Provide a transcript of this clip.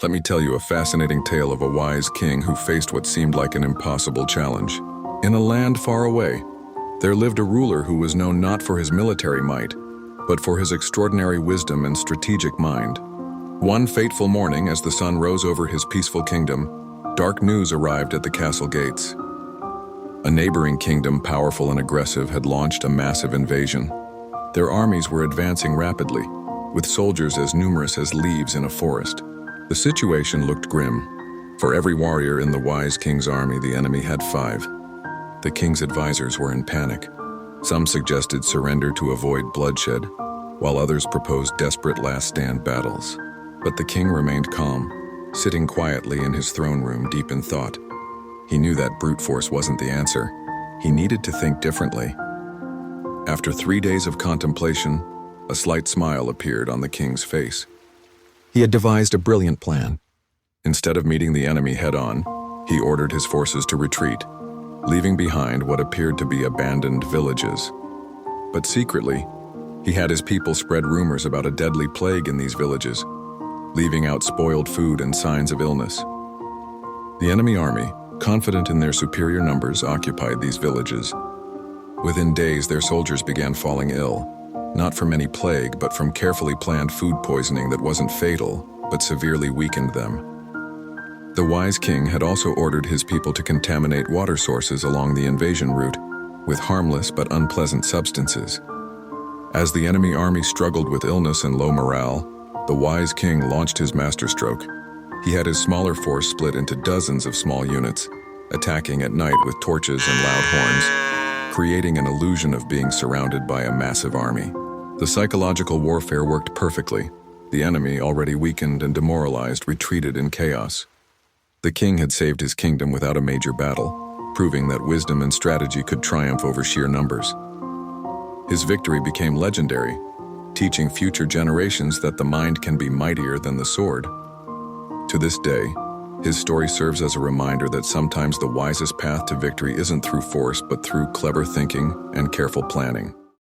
Let me tell you a fascinating tale of a wise king who faced what seemed like an impossible challenge. In a land far away, there lived a ruler who was known not for his military might, but for his extraordinary wisdom and strategic mind. One fateful morning, as the sun rose over his peaceful kingdom, dark news arrived at the castle gates. A neighboring kingdom, powerful and aggressive, had launched a massive invasion. Their armies were advancing rapidly, with soldiers as numerous as leaves in a forest. The situation looked grim. For every warrior in the wise king's army, the enemy had 5. The king's advisors were in panic. Some suggested surrender to avoid bloodshed, while others proposed desperate last-stand battles. But the king remained calm, sitting quietly in his throne room deep in thought. He knew that brute force wasn't the answer. He needed to think differently. After 3 days of contemplation, a slight smile appeared on the king's face. He had devised a brilliant plan. Instead of meeting the enemy head-on, he ordered his forces to retreat, leaving behind what appeared to be abandoned villages. But secretly, he had his people spread rumors about a deadly plague in these villages, leaving out spoiled food and signs of illness. The enemy army, confident in their superior numbers, occupied these villages. Within days, their soldiers began falling ill, not from any plague, but from carefully planned food poisoning that wasn't fatal, but severely weakened them. The wise king had also ordered his people to contaminate water sources along the invasion route with harmless but unpleasant substances. As the enemy army struggled with illness and low morale, the wise king launched his masterstroke. He had his smaller force split into dozens of small units, attacking at night with torches and loud horns, creating an illusion of being surrounded by a massive army. The psychological warfare worked perfectly. The enemy, already weakened and demoralized, retreated in chaos. The king had saved his kingdom without a major battle, proving that wisdom and strategy could triumph over sheer numbers. His victory became legendary, teaching future generations that the mind can be mightier than the sword. To this day, his story serves as a reminder that sometimes the wisest path to victory isn't through force, but through clever thinking and careful planning.